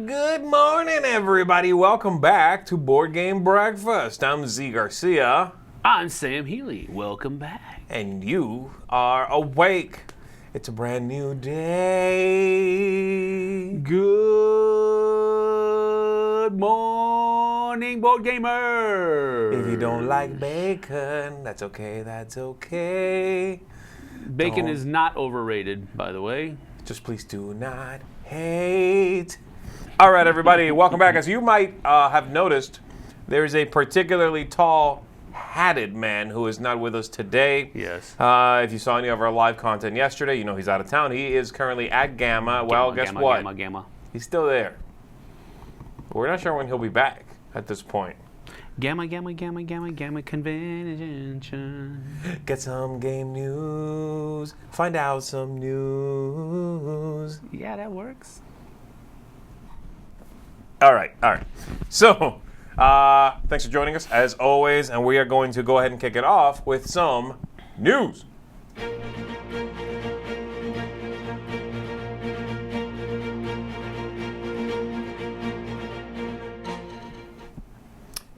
Good morning, everybody. Welcome back to Board Game Breakfast. I'm Zee Garcia. I'm Sam Healy. Welcome back. And you are awake. It's a brand new day. Good morning, board gamer. If you don't like bacon, that's okay, that's okay. Bacon is not overrated, by the way. Just please do not hate. All right, everybody, welcome back. As you might have noticed, there is a particularly tall, hatted man who is not with us today. Yes. If you saw any of our live content yesterday, you know he's out of town. He is currently at Gamma. Well, guess what? Gamma. He's still there. We're not sure when he'll be back at this point. Gamma convention. Get some game news. Find out some news. Yeah, that works. All right. So, thanks for joining us, as always, and we are going to go ahead and kick it off with some news.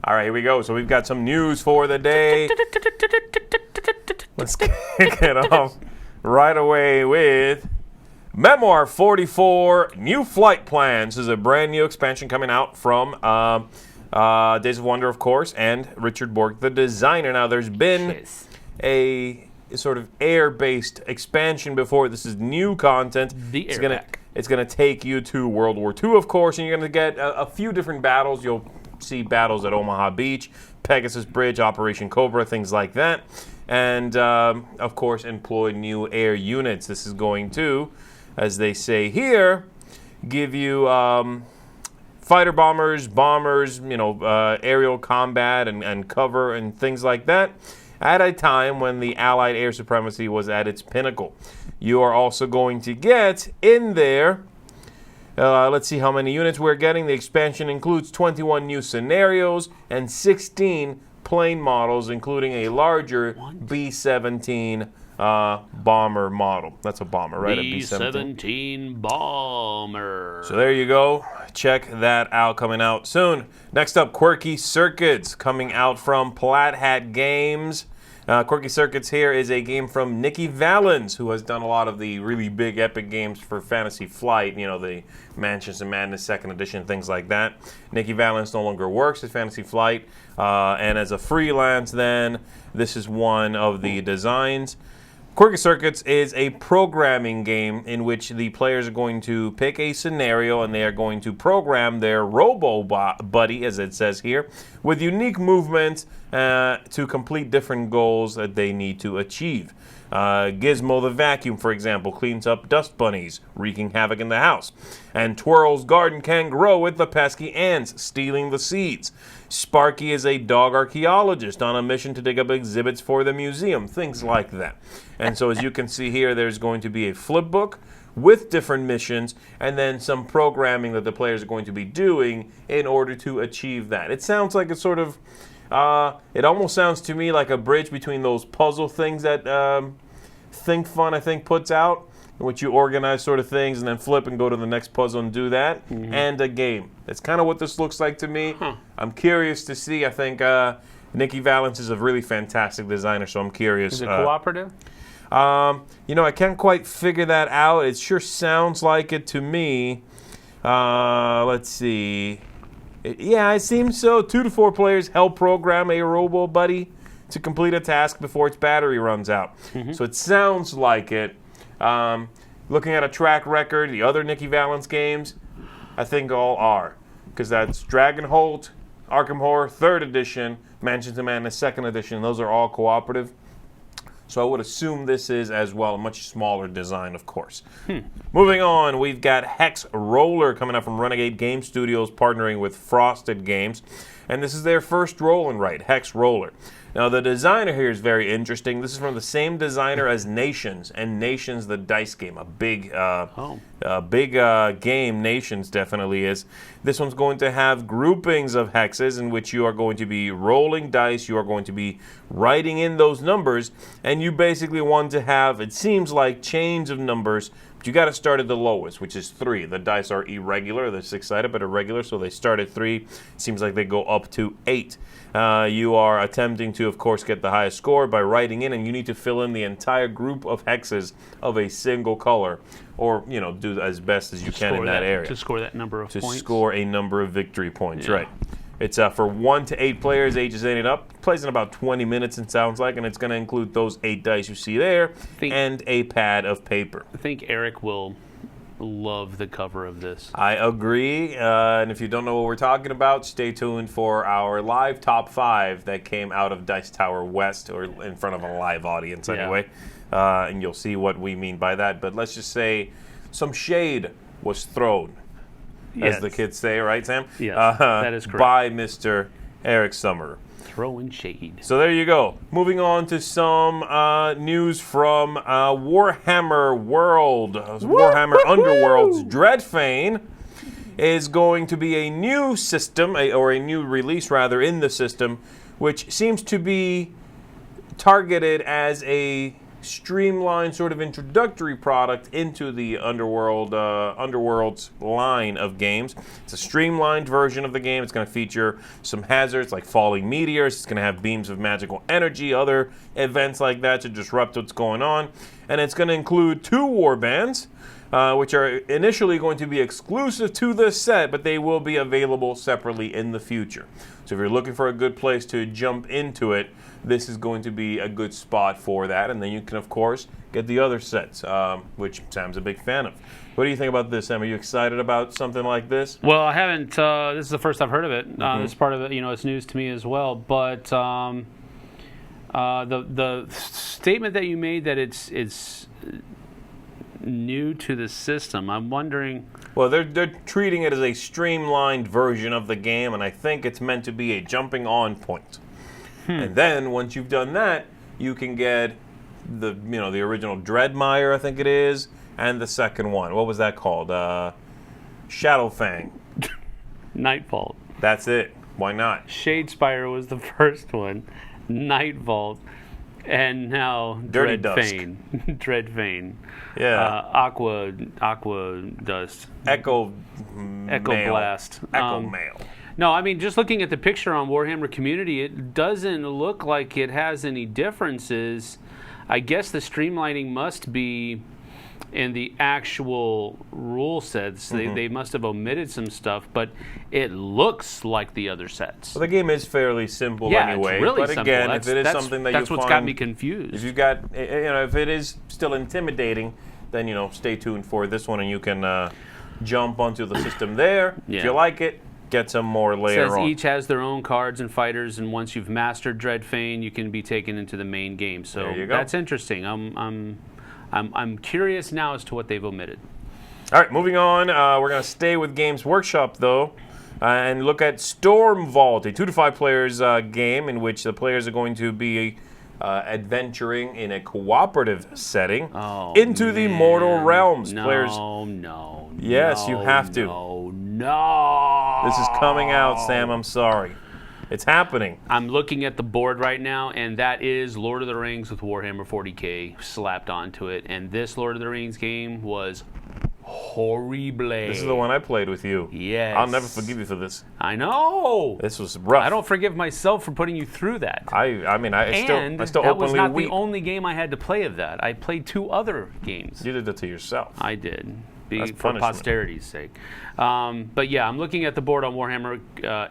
All right, here we go. So we've got some news for the day. Let's kick it off right away with Memoir 44, New Flight Plans. This is a brand new expansion coming out from Days of Wonder, of course, and Richard Bork, the designer. Now, there's been a sort of air-based expansion before. This is new content. It's going to take you to World War II, of course, and you're going to get a few different battles. You'll see battles at Omaha Beach, Pegasus Bridge, Operation Cobra, things like that. And, of course, employ new air units. This is going to, as they say here, give you fighter bombers, aerial combat and cover and things like that at a time when the Allied air supremacy was at its pinnacle. You are also going to get in there, let's see how many units we're getting. The expansion includes 21 new scenarios and 16 plane models, including a larger B-17 bomber model. That's a bomber, right? B-17 bomber. So there you go. Check that out, coming out soon. Next up, Quirky Circuits, coming out from Plaid Hat Games. Quirky Circuits here is a game from Nikki Valens, who has done a lot of the really big epic games for Fantasy Flight, the Mansions of Madness 2nd Edition, things like that. Nikki Valens no longer works at Fantasy Flight, and as a freelance then, this is one of the designs. Quirky Circuits is a programming game in which the players are going to pick a scenario and they are going to program their robo-buddy, as it says here, with unique movements to complete different goals that they need to achieve. Gizmo the vacuum, for example, cleans up dust bunnies, wreaking havoc in the house. And Twirl's garden can grow with the pesky ants, stealing the seeds. Sparky is a dog archaeologist on a mission to dig up exhibits for the museum, things like that. And so as you can see here, there's going to be a flip book with different missions and then some programming that the players are going to be doing in order to achieve that. It sounds like it's sort of, it almost sounds to me like a bridge between those puzzle things that Think Fun, I think, puts out, in which you organize sort of things and then flip and go to the next puzzle and do that, and a game. That's kind of what this looks like to me. I'm curious to see. I think Nikki Valens is a really fantastic designer, so I'm curious. Is it cooperative? I can't quite figure that out. It sure sounds like it to me. Let's see. It seems so. 2 to 4 players help program a robo-buddy to complete a task before its battery runs out. So it sounds like it. Looking at a track record, the other Nikki Valens games, I think all are. Because that's Dragonholt, Arkham Horror 3rd Edition, Mansions of Madness 2nd Edition. Those are all cooperative. So I would assume this is as well a much smaller design, of course. Moving on, we've got Hex Roller coming out from Renegade Game Studios, partnering with Frosted Games. And this is their first roll and write, Hex Roller. Now, the designer here is very interesting. This is from the same designer as Nations, and Nations, the dice game, a big game. Nations definitely is. This one's going to have groupings of hexes in which you are going to be rolling dice. You are going to be writing in those numbers, and you basically want to have, it seems like, chains of numbers. But you got to start at the lowest, which is 3. The dice are irregular. They're 6-sided, but irregular, so they start at 3. Seems like they go up to 8. You are attempting to, of course, get the highest score by writing in, and you need to fill in the entire group of hexes of a single color, or, you know, do as best as you can in that area. To score that number of points. To score a number of victory points, right. It's for 1 to 8 players, ages 8 and up. Plays in about 20 minutes, it sounds like, and it's going to include those 8 dice you see there and a pad of paper. I think Eric will love the cover of this. I agree, and if you don't know what we're talking about, stay tuned for our live top 5 that came out of Dice Tower West, or in front of a live audience anyway, and you'll see what we mean by that. But let's just say some shade was thrown, as the kids say, right, Sam? Yes, that is correct. By Mr. Eric Summerer. Throwing shade. So there you go. Moving on to some news from Warhammer World. Warhammer Underworld's Dreadfane is going to be a new system, or a new release rather, in the system, which seems to be targeted as a streamlined sort of introductory product into the Underworld's line of games. It's a streamlined version of the game. It's going to feature some hazards like falling meteors. It's going to have beams of magical energy, other events like that to disrupt what's going on. And it's going to include 2 warbands, which are initially going to be exclusive to this set, but they will be available separately in the future. So if you're looking for a good place to jump into it, this is going to be a good spot for that. And then you can, of course, get the other sets, which Sam's a big fan of. What do you think about this, Sam? Are you excited about something like this? Well, I haven't. This is the first I've heard of it. This is part of it. You know, it's news to me as well. But the statement that you made that it's new to the system, I'm wondering. Well, they're treating it as a streamlined version of the game, and I think it's meant to be a jumping on point. And then once you've done that, you can get the original Dreadmire, I think it is, and the second one. What was that called? Shadowfang. Nightfall. That's it. Why not? Shadespire was the first one. Nightfall. And now Dirty Dreadfane. Dreadfane. Yeah. Aqua Dust. Echo Blast. Echo Mail. No, I mean, just looking at the picture on Warhammer Community, it doesn't look like it has any differences. I guess the streamlining must be in the actual rule sets. They must have omitted some stuff, but it looks like the other sets. Well, the game is fairly simple anyway. It's really but simple. Again, if it is something that that's you what's find, got me confused. If you got, if it is still intimidating, then stay tuned for this one, and you can jump onto the system there. If you like it, get some more later on. It says each has their own cards and fighters, and once you've mastered Dreadfane, you can be taken into the main game. So there you go. That's interesting. I'm curious now as to what they've omitted. All right, moving on. We're going to stay with Games Workshop, though, and look at Storm Vault, a 2 to 5 players game in which the players are going to be adventuring in a cooperative setting into the mortal realms. Yes, you have to. No. This is coming out, Sam. I'm sorry. It's happening. I'm looking at the board right now, and that is Lord of the Rings with Warhammer 40K slapped onto it. And this Lord of the Rings game was horrible. This is the one I played with you. Yes. I'll never forgive you for this. I know. This was rough. I don't forgive myself for putting you through that. I still that was openly not weep. the only game I had to play of that. I played 2 other games. You did it to yourself. I did. That's for punishment. posterity's sake. But yeah, I'm looking at the board on Warhammer,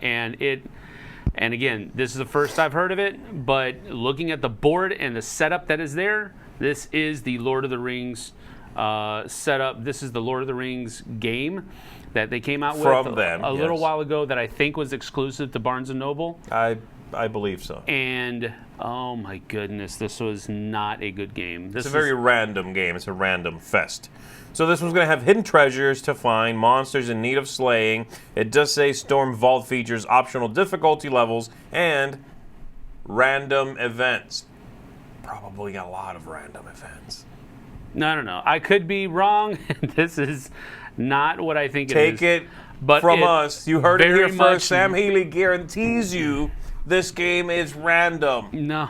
and again, this is the first I've heard of it, but looking at the board and the setup that is there, this is the Lord of the Rings setup. This is the Lord of the Rings game that they came out with From them, a little yes. while ago that I think was exclusive to Barnes & Noble. I I believe so. And oh my goodness, this was not a good game. It's a very random game. It's a random fest. So this one's going to have hidden treasures to find, monsters in need of slaying. It does say Storm Vault features optional difficulty levels and random events. Probably a lot of random events. No. I could be wrong. This is not what I think it is. Take it from us. You heard it here first. Sam Healy guarantees you this game is random. No.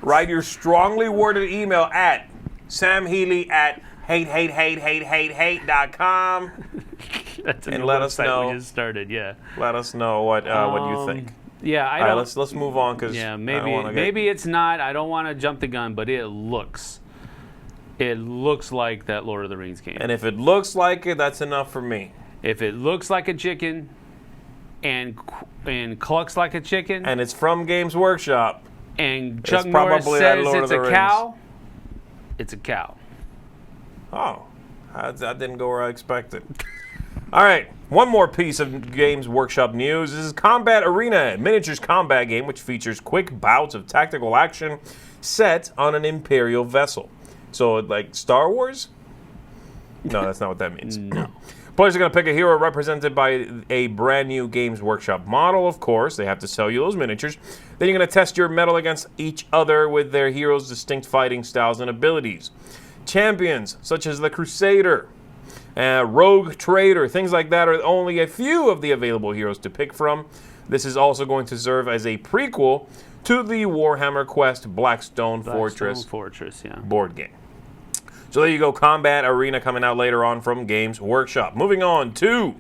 Write your strongly worded email at samhealy@hate.com. That's and let us know. We just started, yeah. Let us know what you think. Yeah, All right, let's move on because maybe it's not. I don't want to jump the gun, but it looks like that Lord of the Rings game. And if it looks like it, that's enough for me. If it looks like a chicken and clucks like a chicken, and it's from Games Workshop, and Chuck Norris says it's a cow, it's a cow. Oh, that didn't go where I expected. All right, one more piece of Games Workshop news. This is Combat Arena, a miniatures combat game which features quick bouts of tactical action set on an Imperial vessel. So, like Star Wars? No, that's not what that means. No. Players are going to pick a hero represented by a brand new Games Workshop model, of course. They have to sell you those miniatures. Then you're going to test your mettle against each other with their heroes' distinct fighting styles and abilities. Champions, such as the Crusader, Rogue Trader, things like that, are only a few of the available heroes to pick from. This is also going to serve as a prequel to the Warhammer Quest Blackstone Fortress board game. So there you go, Combat Arena coming out later on from Games Workshop. Moving on to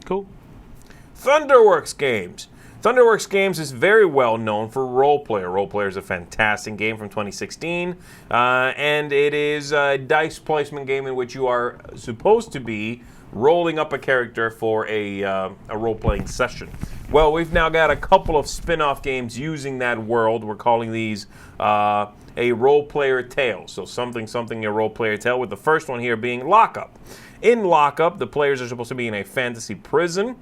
Thunderworks Games. Thunderworks Games is very well known for Role Player. Role Player is a fantastic game from 2016, and it is a dice placement game in which you are supposed to be rolling up a character for a role-playing session. Well, we've now got a couple of spin-off games using that world. We're calling these a role-player tale. So something, a role-player tale, with the first one here being Lockup. In Lockup, the players are supposed to be in a fantasy prison,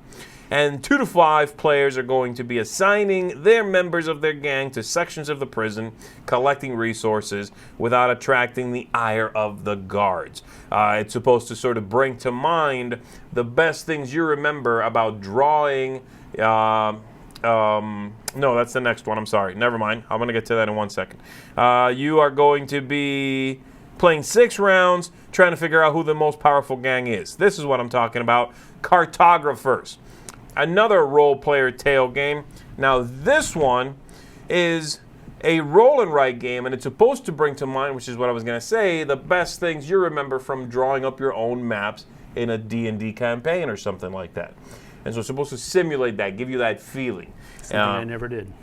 and 2 to 5 players are going to be assigning their members of their gang to sections of the prison, collecting resources without attracting the ire of the guards. It's supposed to sort of bring to mind the best things you remember about drawing. No, that's the next one. I'm sorry. Never mind. I'm going to get to that in 1 second. You are going to be playing 6 rounds, trying to figure out who the most powerful gang is. This is what I'm talking about. Cartographers. Another role-player tale game. Now, this one is a roll and write game, and it's supposed to bring to mind, which is what I was going to say, the best things you remember from drawing up your own maps in a D&D campaign or something like that. And so it's supposed to simulate that, give you that feeling. Something I never did.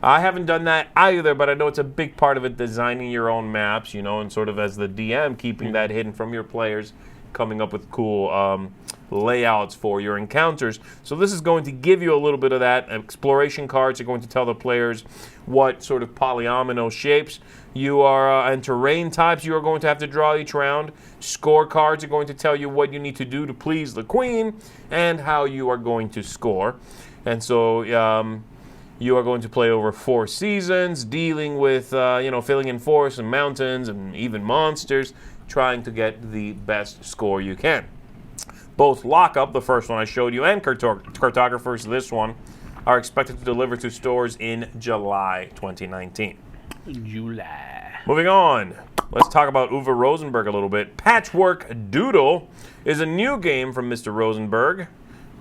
I haven't done that either, but I know it's a big part of it, designing your own maps, and sort of as the DM, keeping that hidden from your players, coming up with cool layouts for your encounters. So this is going to give you a little bit of that. Exploration cards are going to tell the players what sort of polyomino shapes you are and terrain types you are going to have to draw each round. Score cards are going to tell you what you need to do to please the queen and how you are going to score. And so you are going to play over 4 seasons, dealing with filling in forests and mountains and even monsters, trying to get the best score you can. Both Lockup, the first one I showed you, and Cartographers, this one, are expected to deliver to stores in July 2019. July. Moving on, let's talk about Uwe Rosenberg a little bit. Patchwork Doodle is a new game from Mr. Rosenberg,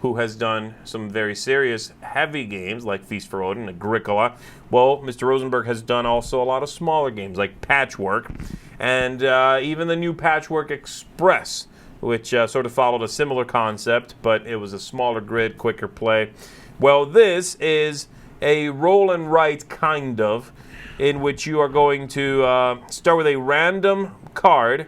who has done some very serious, heavy games like Feast for Odin, Agricola. Well, Mr. Rosenberg has done also a lot of smaller games like Patchwork, and even the new Patchwork Express, which sort of followed a similar concept, but it was a smaller grid, quicker play. Well, this is a roll and write kind of, in which you are going to start with a random card.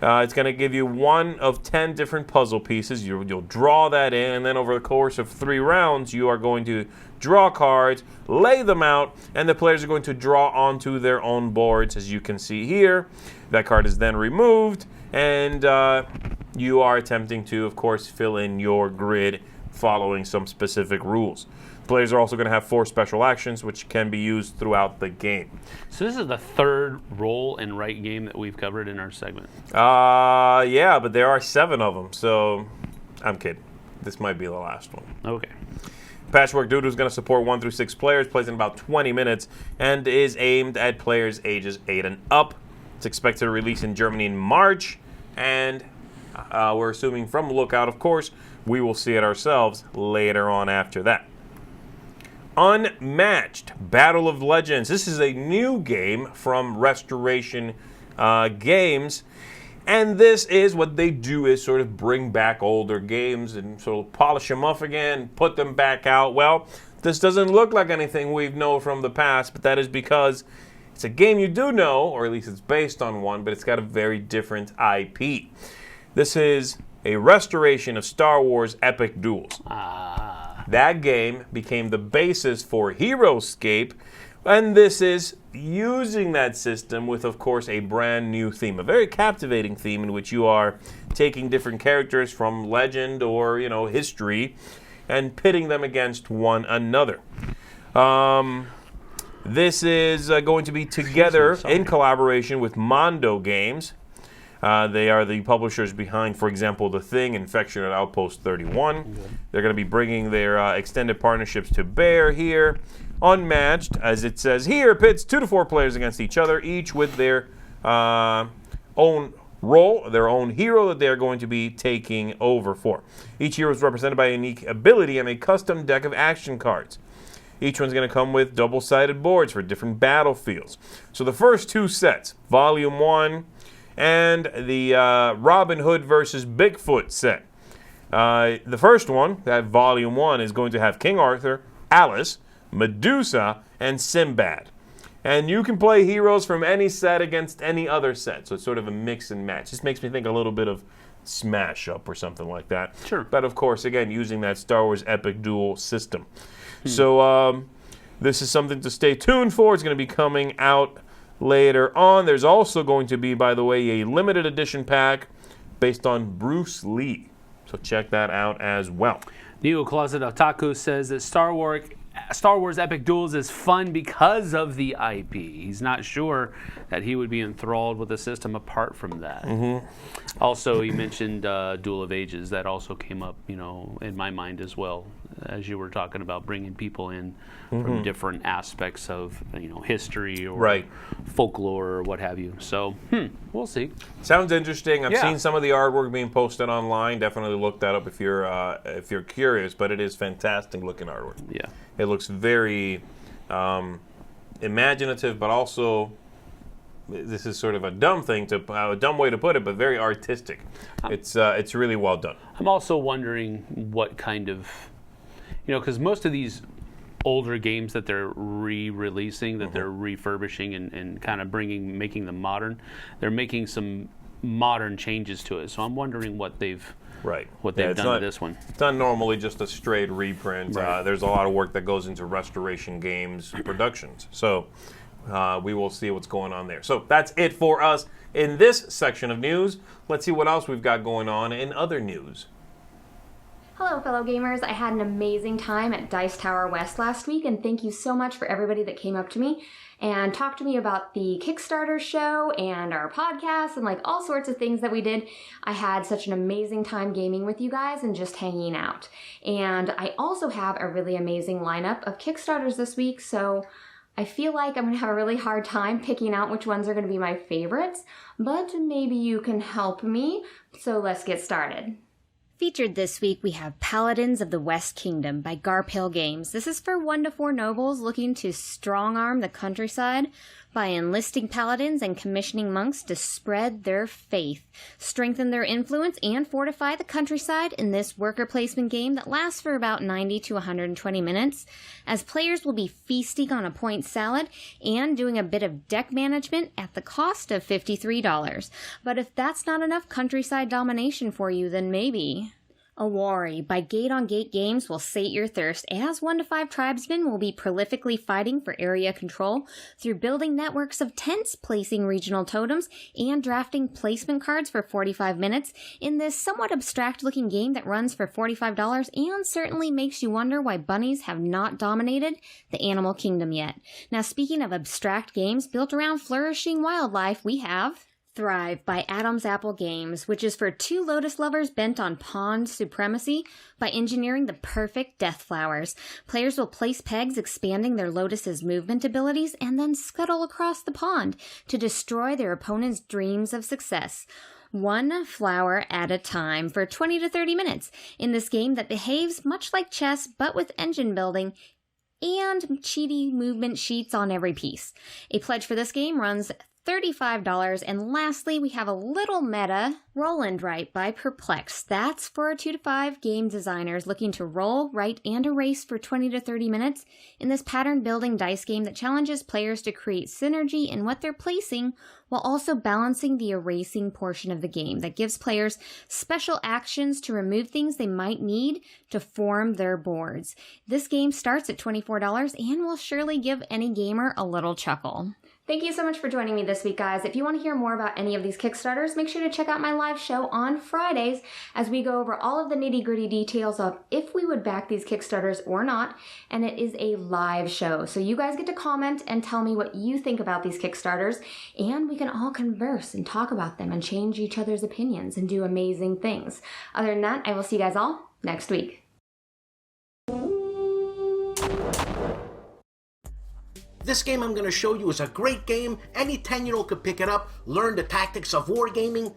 It's going to give you 1 of 10 different puzzle pieces. You'll draw that in, and then over the course of 3 rounds, you are going to draw cards, lay them out, and the players are going to draw onto their own boards, as you can see here. That card is then removed, and you are attempting to, of course, fill in your grid following some specific rules. Players are also going to have 4 special actions, which can be used throughout the game. So this is the third roll and write game that we've covered in our segment. Yeah, but there are 7 of them, so I'm kidding. This might be the last one. Okay. Patchwork Doodoo is going to support 1 through 6 players, plays in about 20 minutes, and is aimed at players ages 8 and up. It's expected to release in Germany in March, and we're assuming from Lookout, of course, we will see it ourselves later on after that. Unmatched Battle of Legends. This is a new game from Restoration Games, and this is what they do is sort of bring back older games and sort of polish them up again, put them back out. Well, this doesn't look like anything we've known from the past, but that is because it's a game you do know, or at least it's based on one, but it's got a very different IP. This is a restoration of Star Wars Epic Duels. That game became the basis for Heroescape, and this is using that system with, of course, a brand new theme, a very captivating theme in which you are taking different characters from legend or, history and pitting them against one another. This is going to be together in collaboration with Mondo Games. They are the publishers behind, for example, The Thing, Infection, and Outpost 31. Okay. They're going to be bringing their extended partnerships to bear here. Unmatched, as it says here, pits 2 to 4 players against each other, each with their own role, their own hero that they are going to be taking over for. Each hero is represented by a unique ability and a custom deck of action cards. Each one's going to come with double-sided boards for different battlefields. So the first 2 sets, Volume 1 and the Robin Hood versus Bigfoot set. The first one, that Volume 1, is going to have King Arthur, Alice, Medusa, and Sinbad. And you can play heroes from any set against any other set. So it's sort of a mix and match. This makes me think a little bit of Smash Up or something like that. Sure. But of course, again, using that Star Wars Epic Duel system. So this is something to stay tuned for. It's going to be coming out later on. There's also going to be, by the way, a limited edition pack based on Bruce Lee. So check that out as well. Neo Closet Otaku says that Star Wars Epic Duels is fun because of the IP. He's not sure that he would be enthralled with the system apart from that. Mm-hmm. Also, he mentioned Duel of Ages. That also came up, in my mind as well, as you were talking about bringing people in from different aspects of, history or folklore or what have you. So, we'll see. Sounds interesting. I've seen some of the artwork being posted online. Definitely look that up if you're curious. But it is fantastic looking artwork. Yeah. It looks very imaginative, but also, this is sort of a dumb way to put it, but very artistic. It's really well done. I'm also wondering what kind of, because most of these older games that they're re-releasing, that they're refurbishing and kind of making them modern, they're making some modern changes to it. So I'm wondering what they've done to this one. It's not normally just a straight reprint. Right. There's a lot of work that goes into Restoration Games productions. So we will see what's going on there. So that's it for us in this section of news. Let's see what else we've got going on in other news. Hello, fellow gamers. I had an amazing time at Dice Tower West last week, and thank you so much for everybody that came up to me and talked to me about the Kickstarter show and our podcast and all sorts of things that we did. I had such an amazing time gaming with you guys and just hanging out. And I also have a really amazing lineup of Kickstarters this week, so I feel like I'm going to have a really hard time picking out which ones are going to be my favorites, but maybe you can help me. So let's get started. Featured this week, we have Paladins of the West Kingdom by Garpale Games. This is for 1 to 4 nobles looking to strong-arm the countryside by enlisting paladins and commissioning monks to spread their faith, strengthen their influence, and fortify the countryside in this worker placement game that lasts for about 90 to 120 minutes, as players will be feasting on a point salad and doing a bit of deck management at the cost of $53. But if that's not enough countryside domination for you, then maybe Awari by Gate on Gate Games will sate your thirst as 1 to 5 tribesmen will be prolifically fighting for area control through building networks of tents, placing regional totems, and drafting placement cards for 45 minutes in this somewhat abstract-looking game that runs for $45 and certainly makes you wonder why bunnies have not dominated the animal kingdom yet. Now, speaking of abstract games built around flourishing wildlife, we have Thrive by Adam's Apple Games, which is for 2 lotus lovers bent on pond supremacy by engineering the perfect death flowers. Players will place pegs expanding their lotus's movement abilities and then scuttle across the pond to destroy their opponent's dreams of success. 1 flower at a time for 20 to 30 minutes in this game that behaves much like chess but with engine building and cheaty movement sheets on every piece. A pledge for this game runs $35. And lastly, we have a little meta, Roll and Write by Perplex. That's for 2 to 5 game designers looking to roll, write, and erase for 20 to 30 minutes in this pattern building dice game that challenges players to create synergy in what they're placing while also balancing the erasing portion of the game that gives players special actions to remove things they might need to form their boards. This game starts at $24 and will surely give any gamer a little chuckle. Thank you so much for joining me this week, guys. If you want to hear more about any of these Kickstarters, make sure to check out my live show on Fridays as we go over all of the nitty-gritty details of if we would back these Kickstarters or not, and it is a live show. So you guys get to comment and tell me what you think about these Kickstarters, and we can all converse and talk about them and change each other's opinions and do amazing things. Other than that, I will see you guys all next week. This game I'm going to show you is a great game. Any 10-year-old could pick it up, learn the tactics of wargaming.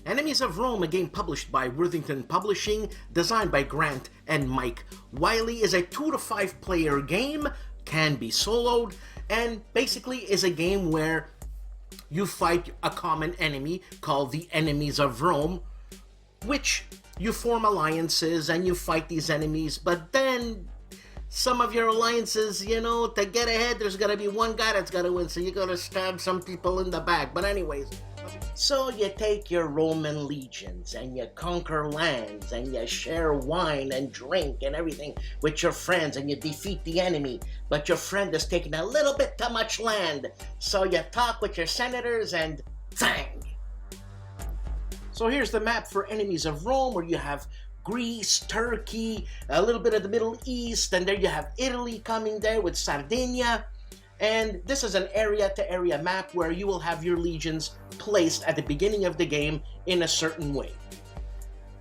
Enemies of Rome, a game published by Worthington Publishing, designed by Grant and Mike Wiley, is a 2 to 5 player game, can be soloed, and basically is a game where you fight a common enemy called the Enemies of Rome, which you form alliances and you fight these enemies, but then some of your alliances, you know, to get ahead, there's gotta be one guy that's gotta win, so you gotta stab some people in the back. But anyways, so you take your Roman legions and you conquer lands and you share wine and drink and everything with your friends and you defeat the enemy, but your friend is taking a little bit too much land, so you talk with your senators and bang! So here's the map for Enemies of Rome, where you have Greece, Turkey, a little bit of the Middle East, and there you have Italy coming there with Sardinia. And this is an area-to-area map where you will have your legions placed at the beginning of the game in a certain way.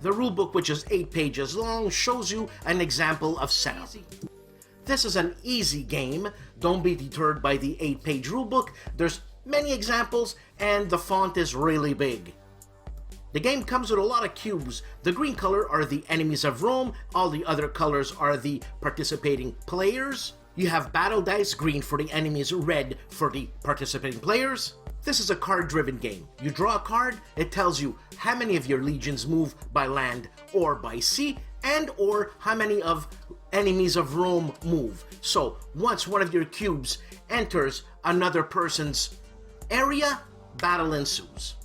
The rulebook, which is 8 pages long, shows you an example of setup. This is an easy game. Don't be deterred by the 8-page rulebook. There's many examples, and the font is really big. The game comes with a lot of cubes. The green color are the Enemies of Rome, all the other colors are the participating players. You have battle dice, green for the enemies, red for the participating players. This is a card-driven game. You draw a card, it tells you how many of your legions move by land or by sea, and or how many of Enemies of Rome move. So once one of your cubes enters another person's area, battle ensues.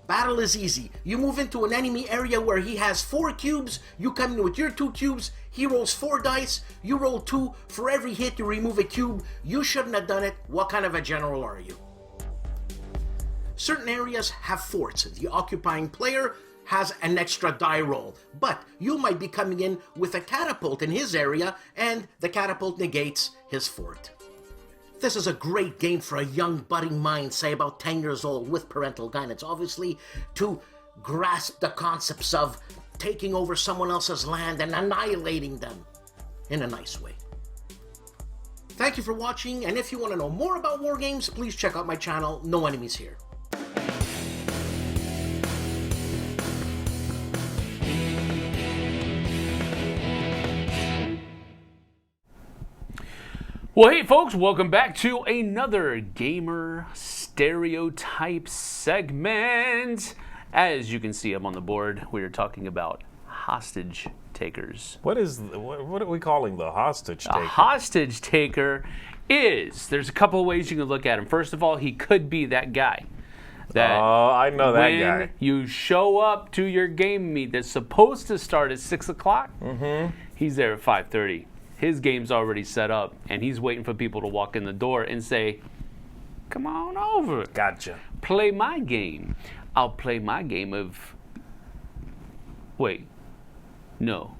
Battle is easy. You move into an enemy area where he has 4 cubes, you come in with your 2 cubes, he rolls 4 dice, you roll 2, for every hit you remove a cube. You shouldn't have done it. What kind of a general are you? Certain areas have forts. The occupying player has an extra die roll, but you might be coming in with a catapult in his area, and the catapult negates his fort. This is a great game for a young budding mind, say about 10 years old, with parental guidance, obviously, to grasp the concepts of taking over someone else's land and annihilating them in a nice way. Thank you for watching, and if you want to know more about war games, please check out my channel, No Enemies Here. Well, hey folks, welcome back to another Gamer Stereotypes segment. As you can see up on the board, we are talking about hostage takers. What are we calling the hostage taker? A hostage taker there's a couple of ways you can look at him. First of all, he could be that guy That I know that when guy. you show up to your game meet that's supposed to start at 6 o'clock, he's there at 5:30. His game's already set up, and he's waiting for people to walk in the door and say, come on over. Gotcha. Play my game. I'll play my game of... Wait. No.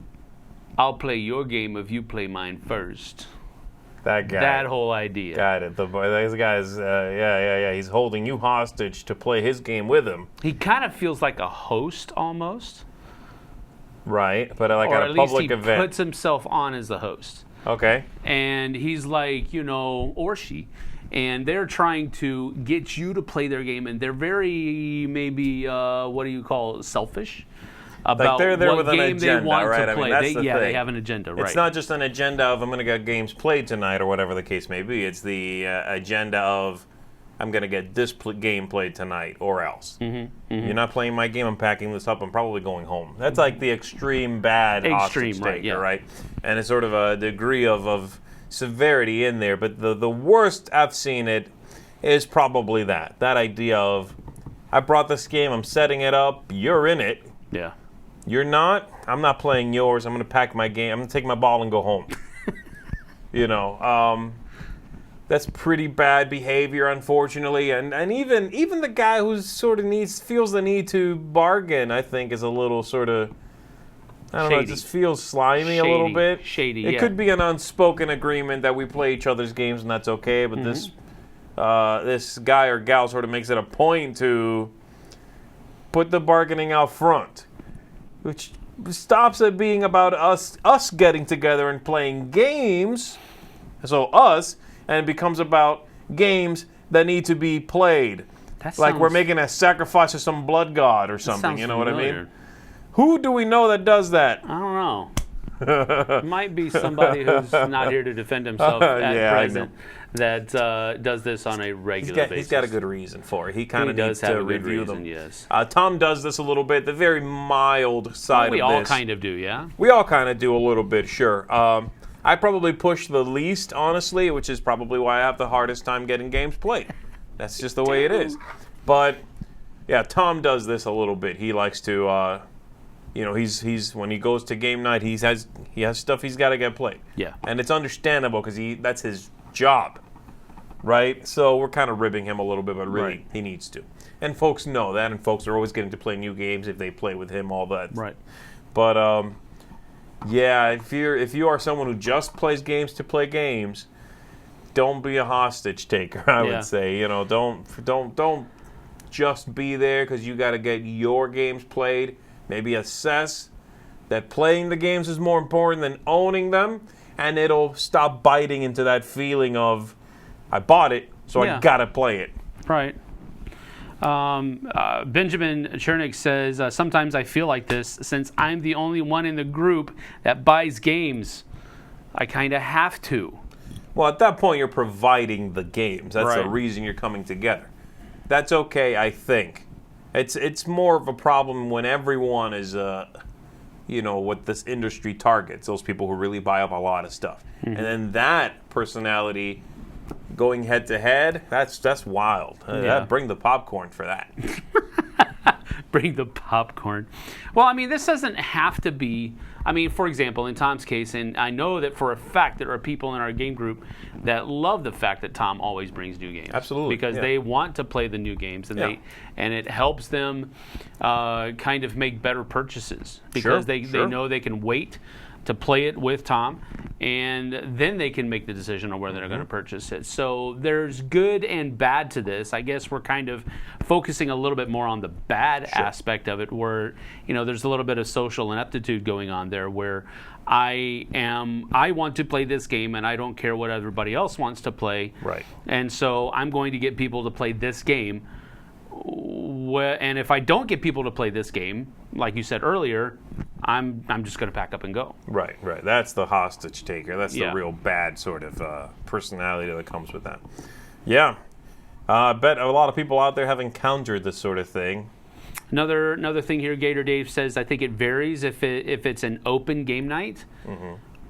I'll play your game if you play mine first. That guy. That whole idea. Got it. This guy's, yeah. He's holding you hostage to play his game with him. He kind of feels like a host almost. Right, but like Or at a least public he event. puts himself on as the host. Okay. And he's like, or she, and they're trying to get you to play their game, and they're very, maybe, what do you call it, selfish? About they're there what with an game agenda, they want right? to I mean, play. that's the they thing. have an agenda, right? It's not just an agenda of I'm going to get games played tonight or whatever the case may be. It's the agenda of I'm going to get this game played tonight or else. You're not playing my game. I'm packing this up. I'm probably going home. That's like the extreme bad hostage taker, right? And it's sort of a degree of severity in there. But the worst I've seen it is probably that idea of I brought this game. I'm setting it up. You're in it. Yeah. You're not. I'm not playing yours. I'm going to pack my game. I'm going to take my ball and go home. That's pretty bad behavior, unfortunately. And even the guy who's sort of feels the need to bargain, I think, is a little sort of, I don't know, it just feels slimy a little bit. Shady, It could be an unspoken agreement that we play each other's games and that's okay, but this guy or gal sort of makes it a point to put the bargaining out front, which stops it being about us getting together and playing games, and it becomes about games that need to be played. Like we're making a sacrifice to some blood god or something, you know what I mean? Who do we know that does that? I don't know. It might be somebody who's not here to defend himself at present that does this on a regular basis. He's got a good reason for it. He kind of needs to review them. Yes. Tom does this a little bit, the very mild side of this. We all kind of do, yeah? We all kind of do a little bit, sure. I probably push the least, honestly, which is probably why I have the hardest time getting games played. That's just the way it is. But, yeah, Tom does this a little bit. He likes to... he's when he goes to game night, he has stuff he's got to get played. Yeah. And it's understandable because that's his job, right? So we're kind of ribbing him a little bit, but really he needs to. And folks know that, and folks are always getting to play new games if they play with him, all that. Right. But if you are someone who just plays games to play games, don't be a hostage taker. I would say, don't just be there because you got to get your games played. Maybe assess that playing the games is more important than owning them, and it'll stop biting into that feeling of, I bought it, so I gotta play it. Right. Benjamin Chernick says, sometimes I feel like this, since I'm the only one in the group that buys games, I kind of have to. Well, at that point, you're providing the games. That's the reason you're coming together. That's okay, I think. It's more of a problem when everyone is, what this industry targets, those people who really buy up a lot of stuff. And then that personality going head to head, that's wild. Bring the popcorn for that. Bring the popcorn. Well, I mean, this doesn't have to be... I mean, for example, in Tom's case, and I know that for a fact there are people in our game group that love the fact that Tom always brings new games. Absolutely. Because they want to play the new games, and it helps them kind of make better purchases. Because they know they can wait to play it with Tom, and then they can make the decision on whether they're going to purchase it. So there's good and bad to this. I guess we're kind of focusing a little bit more on the bad aspect of it, where there's a little bit of social ineptitude going on there, where I want to play this game and I don't care what everybody else wants to play. Right. And so I'm going to get people to play this game. And if I don't get people to play this game, like you said earlier, I'm just going to pack up and go. Right. That's the hostage taker. That's the real bad sort of personality that comes with that. Yeah. I bet a lot of people out there have encountered this sort of thing. Another thing here, Gator Dave says, I think it varies if it's an open game night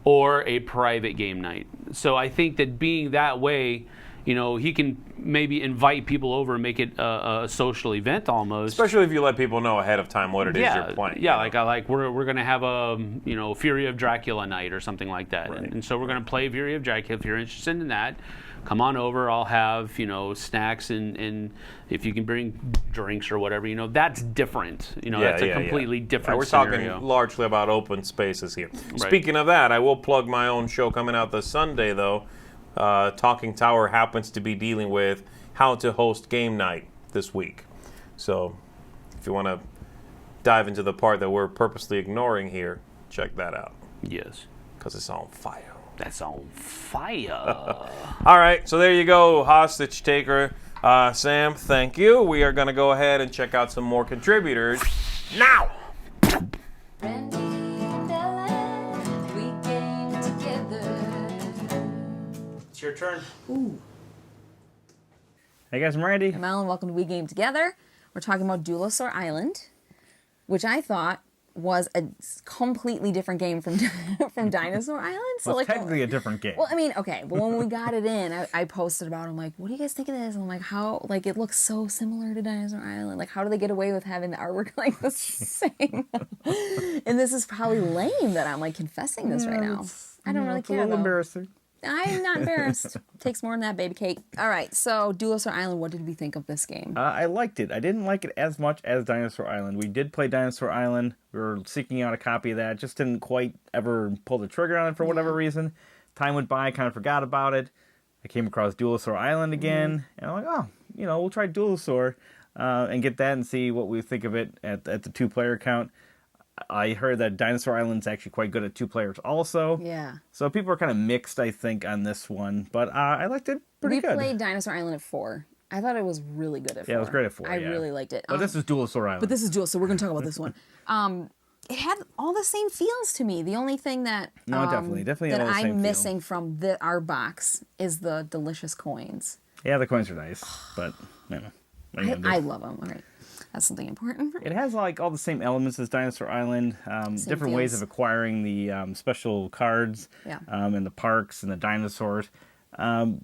or a private game night. So I think that being that way, he can maybe invite people over and make it a social event almost. Especially if you let people know ahead of time what it is you're playing. Yeah, like we're going to have a Fury of Dracula night or something like that, Right. and so we're going to play Fury of Dracula. If you're interested in that, come on over. I'll have snacks and if you can bring drinks or whatever, that's different. That's a completely different We're scenario. talking largely about open spaces here. Speaking of that, I will plug my own show coming out this Sunday, though. Talking Tower happens to be dealing with how to host game night this week. So if you want to dive into the part that we're purposely ignoring here, check that out. Yes. Because it's on fire. That's on fire. All right, so there you go, hostage taker. Sam, thank you. We are going to go ahead and check out some more contributors now. It's your turn. Ooh. Hey guys, I'm Randy. I'm Alan. Welcome to We Game Together. We're talking about Dinosaur Island, which I thought was a completely different game from from Dinosaur Island. So it's technically a different game. Well, I mean, okay, but when we got it in, I posted about it. I'm like, what do you guys think of this? And I'm like, how, like, it looks so similar to Dinosaur Island. Like, how do they get away with having the artwork like the same? And this is probably lame that I'm like confessing this right now. I don't really it's care. a little though. embarrassing. I'm not embarrassed. Takes more than that, baby cake. All right, so Dinosaur Island, what did we think of this game? I liked it. I didn't like it as much as Dinosaur Island. We did play Dinosaur Island. We were seeking out a copy of that. Just didn't quite ever pull the trigger on it for whatever reason. Time went by, I kind of forgot about it. I came across Dinosaur Island again, and I'm like, oh, we'll try Dinosaur and get that and see what we think of it at the 2-player count. I heard that Dinosaur Island's actually quite good at 2 players also. Yeah. So people are kind of mixed, I think, on this one. But I liked it pretty good. We played Dinosaur Island at 4. I thought it was really good at 4. Yeah, it was great at 4. I really liked it. But this is Dinosaur Island. But this is Dual, so we're going to talk about this one. It had all the same feels to me. The only thing that definitely that all the same I'm feel. missing from our box is the delicious coins. Yeah, the coins are nice, but I love them. All right. That's something important. It has like all the same elements as Dinosaur Island, different ways feels. of acquiring the special cards, and the parks and the dinosaurs. I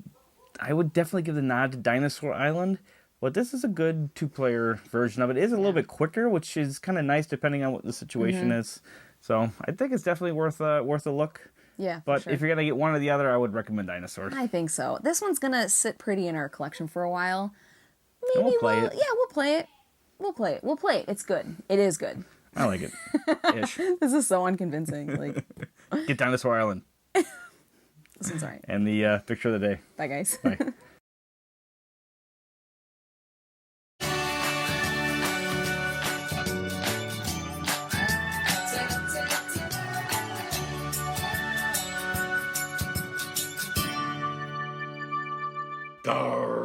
would definitely give the nod to Dinosaur Island, but this is a good 2-player version of it. It is a little bit quicker, which is kind of nice depending on what the situation is. So I think it's definitely worth a look. Yeah, But sure. if you're gonna get one or the other, I would recommend Dinosaur. I think so. This one's gonna sit pretty in our collection for a while. Maybe we'll play it. Yeah, we'll play it. We'll play it. It's good. It is good. I like it. Ish. This is so unconvincing. Like, Get Dinosaur Island. this one's all right. And the picture of the day. Bye, guys. Bye.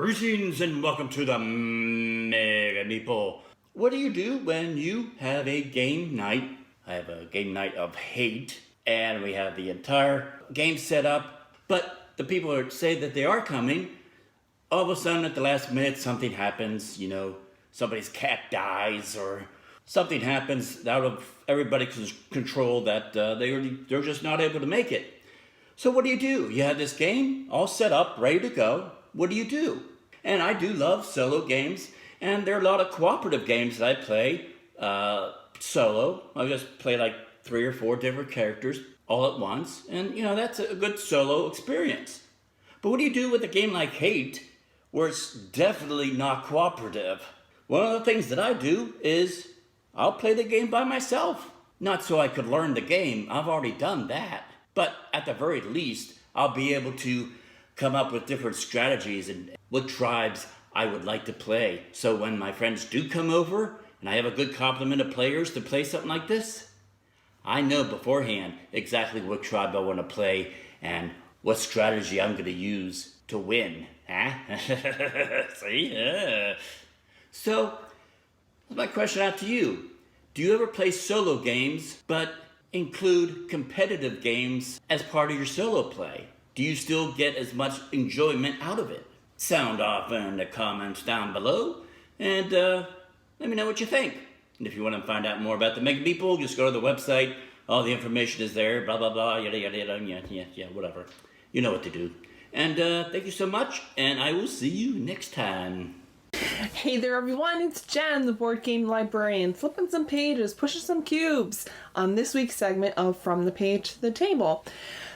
Greetings and welcome to the Mega Meeple. What do you do when you have a game night? I have a game night of hate, and we have the entire game set up, but the people who say that they are coming, all of a sudden at the last minute something happens, somebody's cat dies or something happens out of everybody's control that they're just not able to make it. So what do? You have this game all set up, ready to go. What do you do? And I do love solo games, and there are a lot of cooperative games that I play solo. I just play like 3 or 4 different characters all at once, and that's a good solo experience. But what do you do with a game like Hate, where it's definitely not cooperative? One of the things that I do is I'll play the game by myself. Not so I could learn the game, I've already done that. But at the very least, I'll be able to come up with different strategies and what tribes I would like to play. So when my friends do come over and I have a good complement of players to play something like this, I know beforehand exactly what tribe I want to play and what strategy I'm going to use to win. Huh? See? Yeah. So, my question out to you. Do you ever play solo games but include competitive games as part of your solo play? Do you still get as much enjoyment out of it? Sound off in the comments down below, and let me know what you think. And if you want to find out more about the Mega People, just go to the website. All the information is there, blah, blah, blah, yada, yada, yada, yeah, whatever. You know what to do. And thank you so much, and I will see you next time. Hey there everyone, it's Jen, the board game librarian, flipping some pages, pushing some cubes on this week's segment of From the Page to the Table.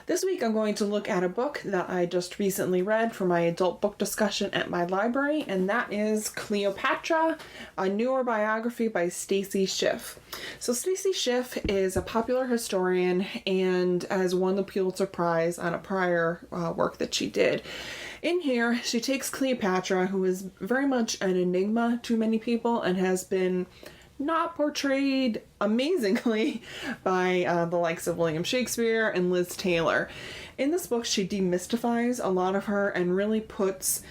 This week I'm going to look at a book that I just recently read for my adult book discussion at my library, and that is Cleopatra, a newer biography by Stacy Schiff. So Stacy Schiff is a popular historian and has won the Pulitzer Prize on a prior work that she did. In here, she takes Cleopatra, who is very much an enigma to many people and has been not portrayed amazingly by the likes of William Shakespeare and Liz Taylor. In this book, she demystifies a lot of her and really puts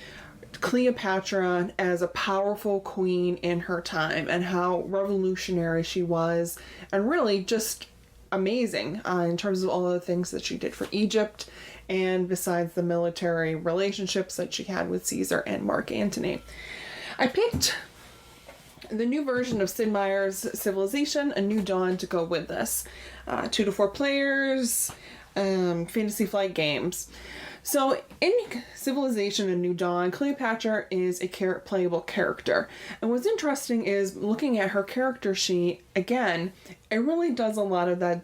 Cleopatra as a powerful queen in her time and how revolutionary she was and really just amazing in terms of all the things that she did for Egypt and besides the military relationships that she had with Caesar and Mark Antony. I picked the new version of Sid Meier's Civilization, A New Dawn to go with this. 2 to 4 players, Fantasy Flight Games. So in Civilization, A New Dawn, Cleopatra is a playable character. And what's interesting is looking at her character sheet, again, it really does a lot of that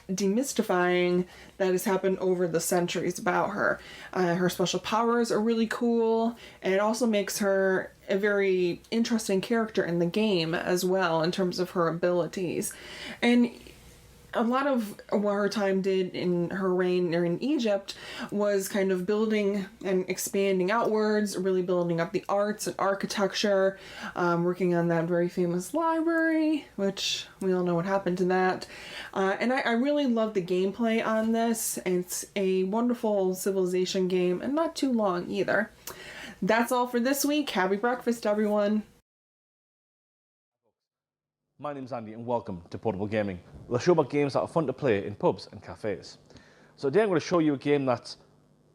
demystifying that has happened over the centuries about her. Her special powers are really cool, and it also makes her a very interesting character in the game as well in terms of her abilities. And a lot of what her time did in her reign or in Egypt was kind of building and expanding outwards, really building up the arts and architecture, working on that very famous library, which we all know what happened to that. And I really love the gameplay on this. It's a wonderful Civilization game and not too long either. That's all for this week. Happy breakfast, everyone. My name's Andy and welcome to Portable Gaming, the show about games that are fun to play in pubs and cafes. So today I'm going to show you a game that's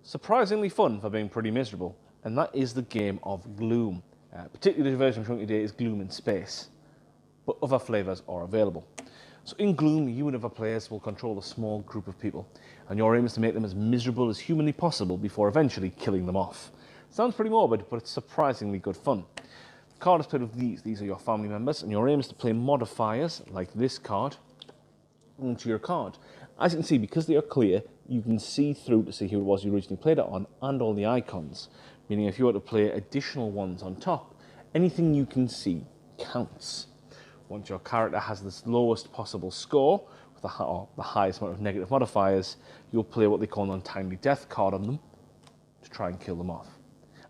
surprisingly fun for being pretty miserable, and that is the game of Gloom. Particularly the version I'm showing you today is Gloom in Space, but other flavours are available. So in Gloom, you and other players will control a small group of people, and your aim is to make them as miserable as humanly possible before eventually killing them off. Sounds pretty morbid, but it's surprisingly good fun. The card is played with these. These are your family members, and your aim is to play modifiers, like this card, onto your card. As you can see, because they are clear, you can see through to see who it was you originally played it on, and all the icons. Meaning if you were to play additional ones on top, anything you can see counts. Once your character has the lowest possible score, with the highest amount of negative modifiers, you'll play what they call an untimely death card on them, to try and kill them off.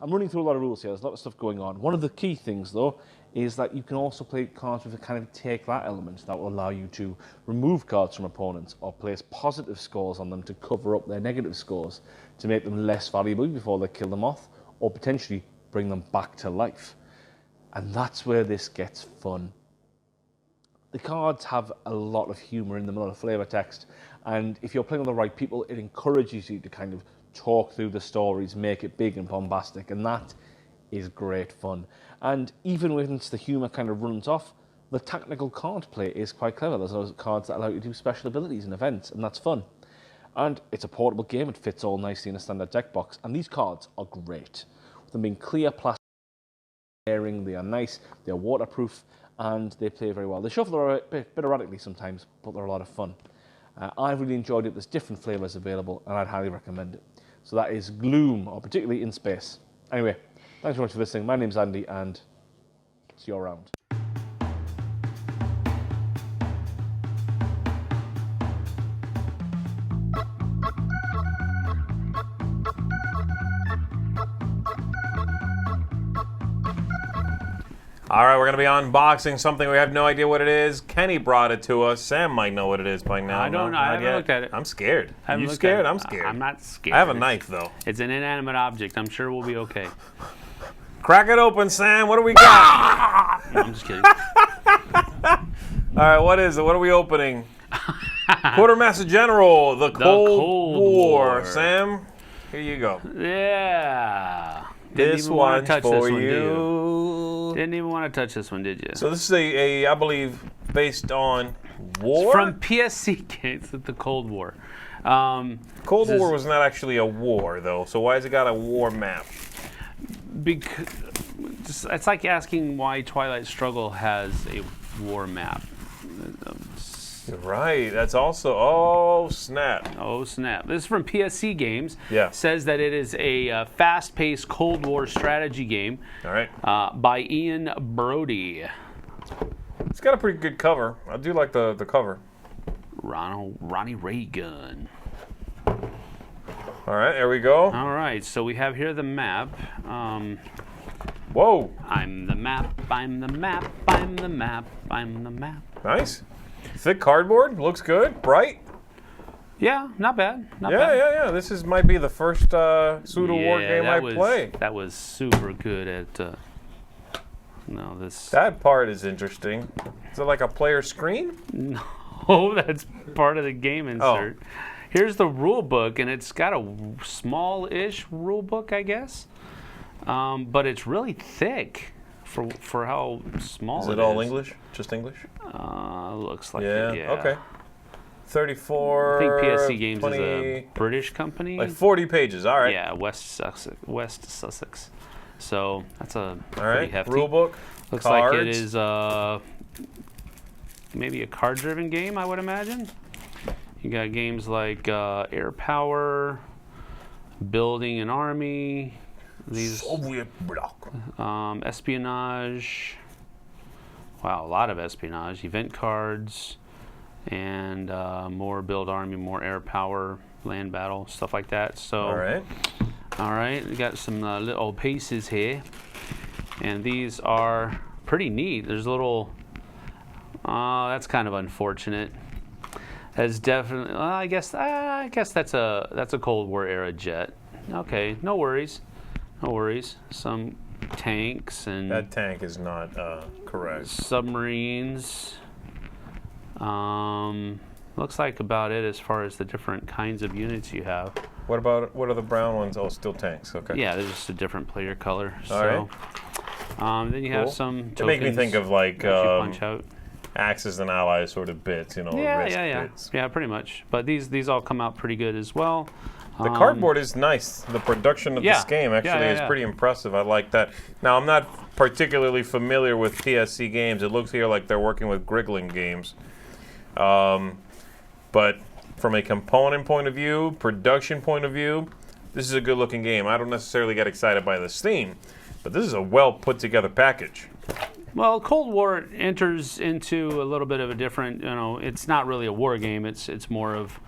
I'm running through a lot of rules here, there's a lot of stuff going on. One of the key things though, is that you can also play cards with a kind of take that element that will allow you to remove cards from opponents or place positive scores on them to cover up their negative scores to make them less valuable before they kill them off or potentially bring them back to life. And that's where this gets fun. The cards have a lot of humour in them, a lot of flavour text, and if you're playing with the right people, it encourages you to kind of talk through the stories, make it big and bombastic, and that is great fun. And even when the humour kind of runs off, the tactical card play is quite clever. There's those cards that allow you to do special abilities and events, and that's fun. And it's a portable game, it fits all nicely in a standard deck box, and these cards are great. With them being clear, plastic, they are nice, they're waterproof, and they play very well. They shuffle a bit erratically sometimes, but they're a lot of fun. I've really enjoyed it. There's different flavours available, and I'd highly recommend it. So that is Gloom, or particularly in Space. Anyway, thanks very much for listening. My name's Andy, and see you around. All right, we're going to be unboxing something. We have no idea what it is. Kenny brought it to us. Sam might know what it is by now. I don't know. I haven't looked at it. I'm scared. You scared? I'm scared. I'm not scared. I have a knife, though. It's an inanimate object. I'm sure we'll be okay. Crack it open, Sam. What do we got? No, I'm just kidding. All right, what is it? What are we opening? Quartermaster General, the Cold War. Sam, here you go. Yeah. This one's for you. Didn't even want to touch this one, did you? So this is I believe, based on war? It's from PSC Games at the Cold War. Cold War was not actually a war, though. So why has it got a war map? Because it's like asking why Twilight Struggle has a war map. You're right. That's also... Oh, snap. Oh, snap. This is from PSC Games. Yeah. Says that it is a fast-paced Cold War strategy game. All right. By Ian Brody. It's got a pretty good cover. I do like the cover. Ronnie Reagan. All right, there we go. All right, so we have here the map. Whoa. I'm the map, I'm the map, I'm the map, I'm the map. Nice. Thick cardboard. Looks good. Bright. Yeah, not bad. Not bad. Yeah. This might be the first pseudo-war game I play. That was super good at... That part is interesting. Is it like a player screen? No, that's part of the game insert. Oh. Here's the rule book, and it's got a small-ish rule book, I guess. But it's really thick for how small it is. Is it all English? Just English? Looks like it, yeah. Okay. 34... I think PSC Games 20, is a British company. Like 40 pages, all right. Yeah, West Sussex. So that's a all pretty right. hefty. Rule book. Looks cards. like it is maybe a card-driven game, I would imagine. You got games like Air Power, Building an Army, these Soviet bloc, espionage. Wow, a lot of espionage. Event cards, and more Build Army, more Air Power, Land Battle, stuff like that. So, all right, we got some little pieces here, and these are pretty neat. There's little. That's kind of unfortunate. That's definitely. I guess that's a Cold War era jet. Okay, no worries. Some tanks and. That tank is not correct. Submarines. Looks like about it as far as the different kinds of units you have. What are the brown ones? Oh, still tanks. Okay. Yeah, they're just a different player color. All right. Then you have some tokens. It makes me think of like punch out. Axis and Allies sort of bits, bits. Yeah, pretty much. But these all come out pretty good as well. The cardboard is nice. The production of this game actually is pretty impressive. I like that. Now, I'm not particularly familiar with PSC Games. It looks here like they're working with Griggling Games. But from a component point of view, production point of view, this is a good-looking game. I don't necessarily get excited by this theme, but this is a well-put-together package. Well, Cold War enters into a little bit of a different, it's not really a war game. It's more of...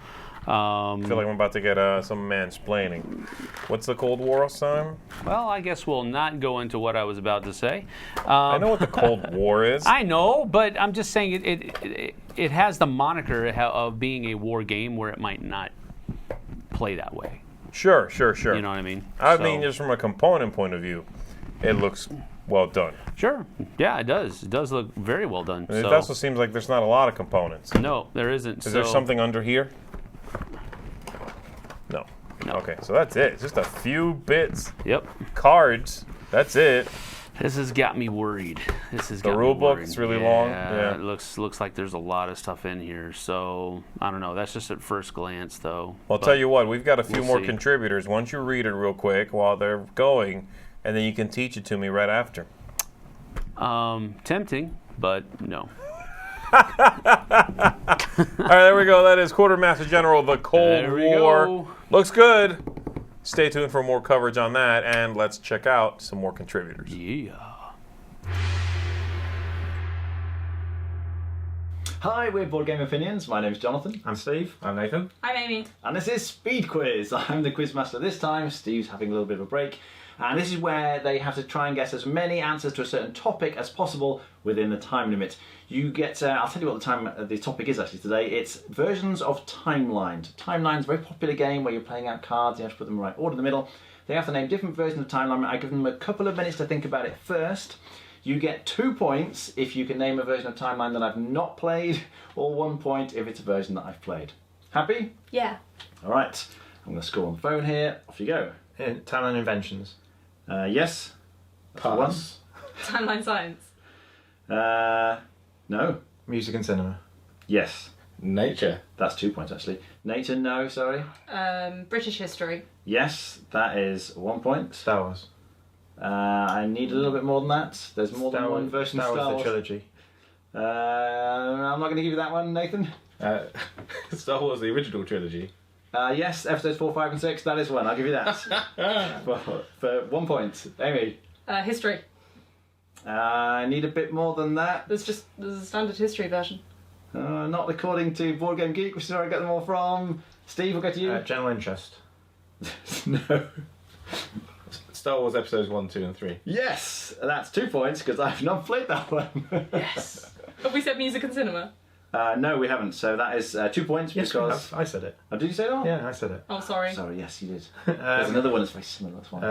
I feel like I'm about to get some mansplaining. What's the Cold War, Sam? Well, I guess we'll not go into what I was about to say. I know what the Cold War is. I know, but I'm just saying it has the moniker of being a war game where it might not play that way. Sure. You know what I mean? I mean, just from a component point of view, it looks well done. Sure. Yeah, it does. It does look very well done. It also seems like there's not a lot of components. No, there isn't. Is there something under here? No. Okay, so that's it. It's just a few bits. Yep. Cards. That's it. This has got me worried. The rule book is really long. Yeah. It looks like there's a lot of stuff in here. So I don't know. That's just at first glance, though. Well, I'll tell you what. We've got a few more contributors. Why don't you read it real quick while they're going, and then you can teach it to me right after. Tempting, but no. All right, there we go. That is Quartermaster General, the Cold War. Looks good. Stay tuned for more coverage on that, and let's check out some more contributors. Yeah. Hi, we're Board Game Opinions. My name's Jonathan. I'm Steve. I'm Nathan. I'm Amy. And this is Speed Quiz. I'm the quizmaster this time. Steve's having a little bit of a break. And this is where they have to try and guess as many answers to a certain topic as possible within the time limit. You get, I'll tell you what the topic is actually today. It's versions of Timeline. Timeline's a very popular game where you're playing out cards, you have to put them in the right order in the middle. They have to name different versions of Timeline. I give them a couple of minutes to think about it first. You get 2 points if you can name a version of Timeline that I've not played, or 1 point if it's a version that I've played. Happy? Yeah. All right, I'm going to score on the phone here. Off you go. Timeline Inventions. Yes. Pass. Timeline Science. No. Music and Cinema. Yes. Nature. That's 2 points, actually. Nature, no, sorry. British history. Yes, that is 1 point. Star Wars. I need a little bit more than that. There's more than one version of Star Wars. The trilogy. I'm not going to give you that one, Nathan. Star Wars, the original trilogy. Yes, episodes 4, 5 and 6, that is one. I'll give you that. for 1 point. Amy. History. I need a bit more than that. There's a standard history version. Not according to Board Game Geek, which is where I get them all from. Steve, we'll go to you. General interest. No. Star Wars episodes 1, 2 and 3. Yes, that's 2 points because I've not played that one. Yes. Have we said music and cinema? No, we haven't. So that is 2 points Yes, because I said it. Oh, did you say that? Yeah, I said it. Oh, sorry. Sorry, yes, you did. There's another one that's very similar. That's one.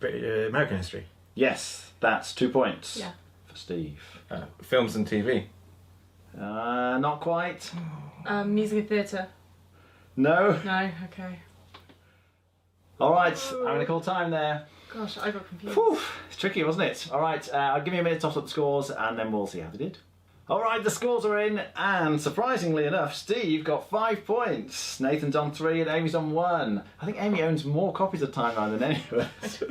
American history. Yes, that's 2 points. Yeah. For Steve. Films and TV. Not quite. Music and theatre. No. No, okay. All right, I'm going to call time there. Gosh, I got confused. Whew, it's tricky, wasn't it? All right, I'll give you a minute to toss up the scores and then we'll see how they did. All right, the scores are in, and surprisingly enough, Steve got 5 points. Nathan's on 3 and Amy's on 1. I think Amy owns more copies of Timeline than any of us.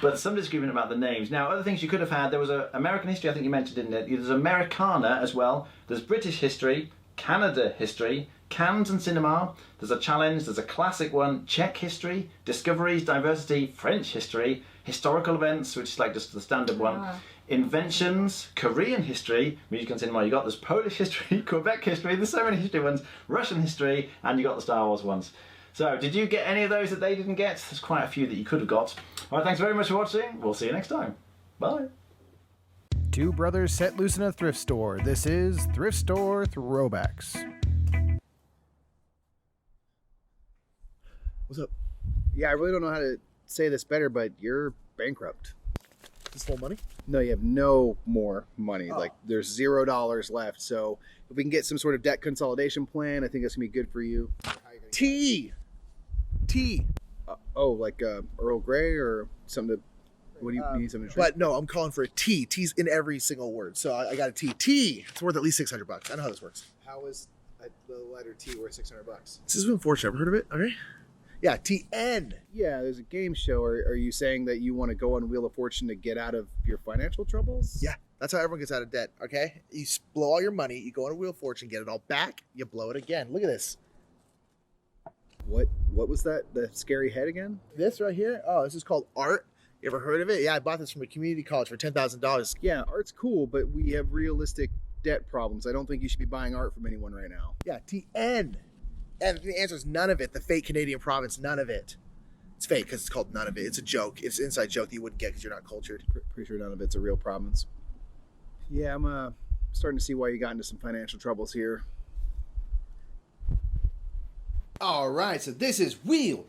But some disagreement about the names. Now, other things you could have had, there was American history, I think you mentioned, didn't it? There's Americana as well. There's British history, Canada history, Cannes and cinema. There's a challenge, there's a classic one, Czech history, discoveries, diversity, French history, historical events, which is like just the standard one. Inventions, Korean history, music and cinema, you got this Polish history, Quebec history, there's so many history ones, Russian history, and you got the Star Wars ones. So, did you get any of those that they didn't get? There's quite a few that you could have got. Alright, thanks very much for watching. We'll see you next time. Bye. Two brothers set loose in a thrift store. This is Thrift Store Throwbacks. What's up? Yeah, I really don't know how to say this better, but you're bankrupt. This full money? No, you have no more money. Like, there's $0 left. So if we can get some sort of debt consolidation plan, I think that's going to be good for you. Tea! Like Earl Grey or something to... What do you need something to drink? But no, I'm calling for a T. T's in every single word. So I got a T. T! It's worth at least $600. I know how this works. How is the letter T worth $600? This is unfortunate. Ever heard of it? Okay. Yeah, TN. Yeah, there's a game show. Are you saying that you want to go on Wheel of Fortune to get out of your financial troubles? Yeah, that's how everyone gets out of debt, okay? You blow all your money, you go on a Wheel of Fortune, get it all back, you blow it again. Look at this. What was that? The scary head again? This right here? Oh, this is called art. You ever heard of it? Yeah, I bought this from a community college for $10,000. Yeah, art's cool, but we have realistic debt problems. I don't think you should be buying art from anyone right now. Yeah, TN. And the answer is none of it. The fake Canadian province, none of it. It's fake because it's called none of it. It's a joke. It's an inside joke that you wouldn't get because you're not cultured. Pretty sure none of it's a real province. Yeah, I'm starting to see why you got into some financial troubles here. All right, so this is Wheel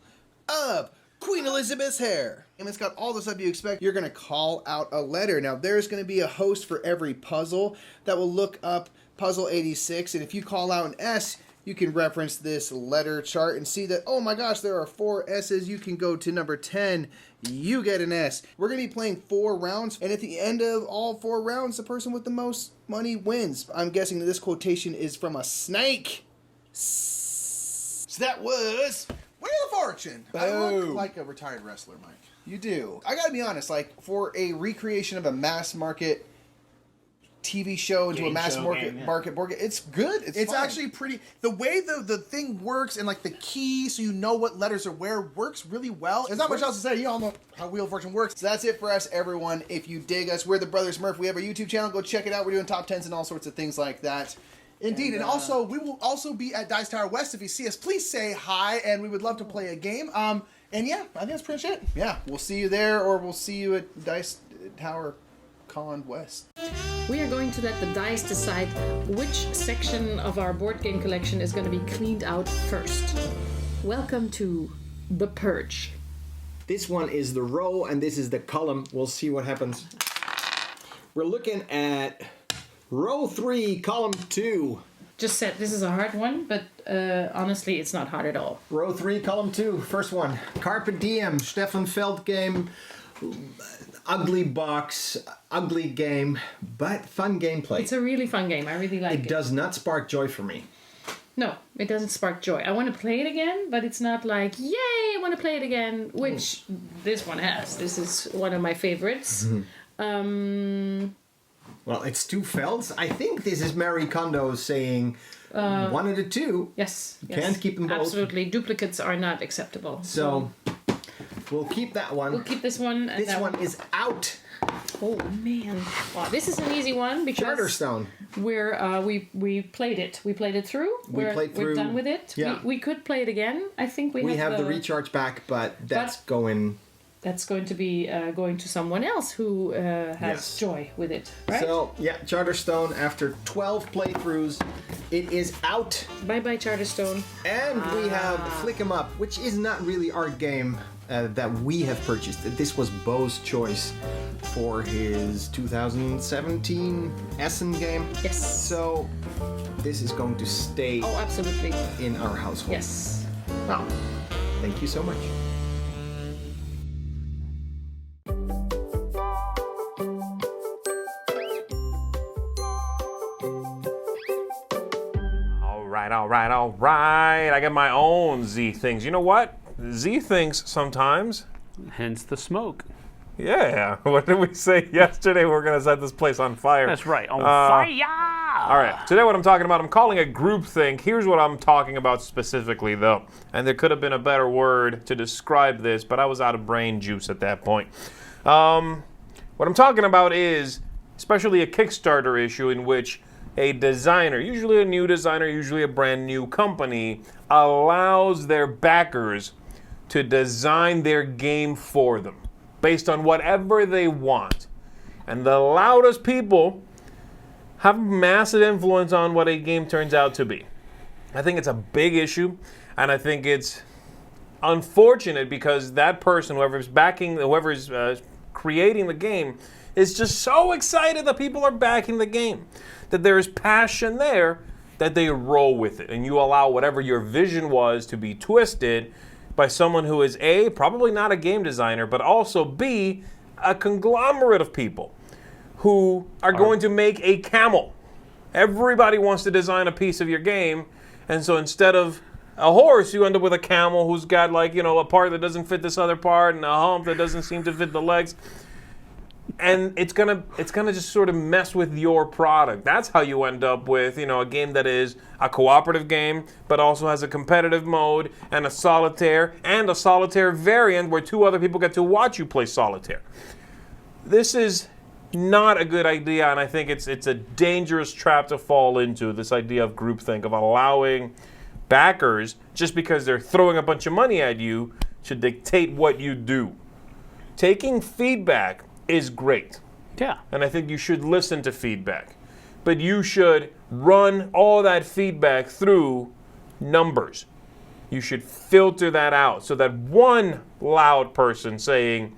of Queen Elizabeth's Hair. And it's got all the stuff you expect. You're going to call out a letter. Now, there's going to be a host for every puzzle that will look up Puzzle 86. And if you call out an S, you can reference this letter chart and see that, oh my gosh, there are 4 S's. You can go to number 10. You get an S. We're going to be playing 4 rounds. And at the end of all 4 rounds, the person with the most money wins. I'm guessing that this quotation is from a snake. So that was Wheel of Fortune. Boom. I look like a retired wrestler, Mike. You do. I gotta be honest, like, for a recreation of a mass market TV show into a mass market board game, it's good. It's fun. Actually pretty... The way the thing works and, like, the key so you know what letters are where works really well. There's not much else to say. You all know how Wheel of Fortune works. So that's it for us, everyone. If you dig us, we're the Brothers Murph. We have our YouTube channel. Go check it out. We're doing top 10s and all sorts of things like that. Indeed, and also, we will also be at Dice Tower West. If you see us, please say hi, and we would love to play a game. And yeah, I think that's pretty much it. Yeah, we'll see you there, or we'll see you at Dice Tower Con West. We are going to let the dice decide which section of our board game collection is going to be cleaned out first. Welcome to The Purge. This one is the row, and this is the column. We'll see what happens. We're looking at row 3, column 2. Just said this is a hard one, but honestly, it's not hard at all. Row 3, column 2, first one. Carpe Diem, Stefan Feld game. ugly box, ugly game, but fun gameplay. It's a really fun game. I really like it. It does not spark joy for me. No, it doesn't spark joy. I want to play it again, but it's not like, yay, I want to play it again, which this one has. This is one of my favorites. Well, it's two felds. I think this is Marie Kondo saying one of the two. Yes. Can't keep them both. Absolutely. Duplicates are not acceptable. So we'll keep that one. We'll keep this one. And this one is out. Oh man! Wow, this is an easy one because Charterstone. We played it. We played it through. We're done with it. Yeah. We could play it again. I think we have the recharge back, but that's going. That's going to be going to someone else who has joy with it, right? So yeah, Charterstone. After 12 playthroughs, it is out. Bye bye Charterstone. And we have Flick 'em Up, which is not really our game that we have purchased. This was Bo's choice for his 2017 Essen game. Yes. So this is going to stay. Oh, absolutely. In our household. Yes. Well, thank you so much. All right. I got my own Zee things. You know what? Zee things sometimes. Hence the smoke. Yeah. What did we say yesterday? We're going to set this place on fire. That's right. On fire! All right. Today what I'm talking about, I'm calling it groupthink. Here's what I'm talking about specifically, though. And there could have been a better word to describe this, but I was out of brain juice at that point. What I'm talking about is especially a Kickstarter issue in which a designer, usually a new designer, usually a brand new company, allows their backers to design their game for them based on whatever they want. And the loudest people have massive influence on what a game turns out to be. I think it's a big issue, and I think it's unfortunate because that person, whoever's creating the game, is just so excited that people are backing the game, that there is passion there, that they roll with it. And you allow whatever your vision was to be twisted by someone who is A, probably not a game designer, but also B, a conglomerate of people who are going to make a camel. Everybody wants to design a piece of your game, and so instead of a horse, you end up with a camel who's got a part that doesn't fit this other part and a hump that doesn't seem to fit the legs. And it's gonna just sort of mess with your product. That's how you end up with a game that is a cooperative game, but also has a competitive mode and a solitaire variant where two other people get to watch you play solitaire. This is not a good idea, and I think it's a dangerous trap to fall into. This idea of groupthink, of allowing backers, just because they're throwing a bunch of money at you, to dictate what you do. Taking feedback is great. Yeah. And I think you should listen to feedback. But you should run all that feedback through numbers. You should filter that out so that one loud person saying,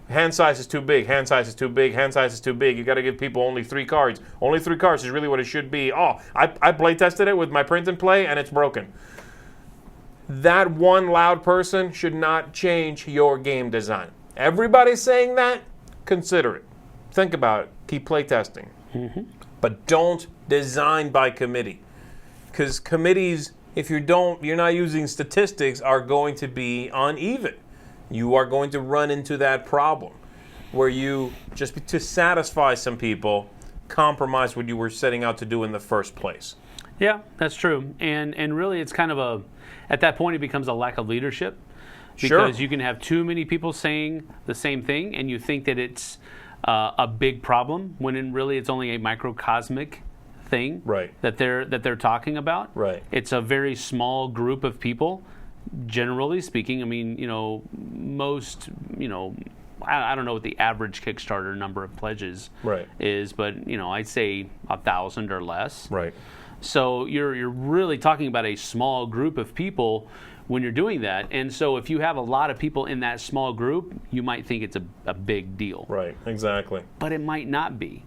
hand size is too big, hand size is too big, hand size is too big, you got to give people only 3 cards. Only 3 cards is really what it should be. Oh, I play tested it with my print and play and it's broken. That one loud person should not change your game design. Everybody's saying that. Consider it. Think about it. Keep playtesting. Mm-hmm. But don't design by committee. Because committees, if you're not using statistics, are going to be uneven. You are going to run into that problem where you, just to satisfy some people, compromise what you were setting out to do in the first place. Yeah, that's true. And really it's kind of at that point it becomes a lack of leadership. Because you can have too many people saying the same thing, and you think that it's a big problem when really it's only a microcosmic thing that they're talking about. Right. It's a very small group of people, generally speaking. I mean, most, I don't know what the average Kickstarter number of pledges is, but I'd say 1,000 or less. Right. So you're really talking about a small group of people when you're doing that. And so if you have a lot of people in that small group, you might think it's a big deal. Right, exactly. But it might not be.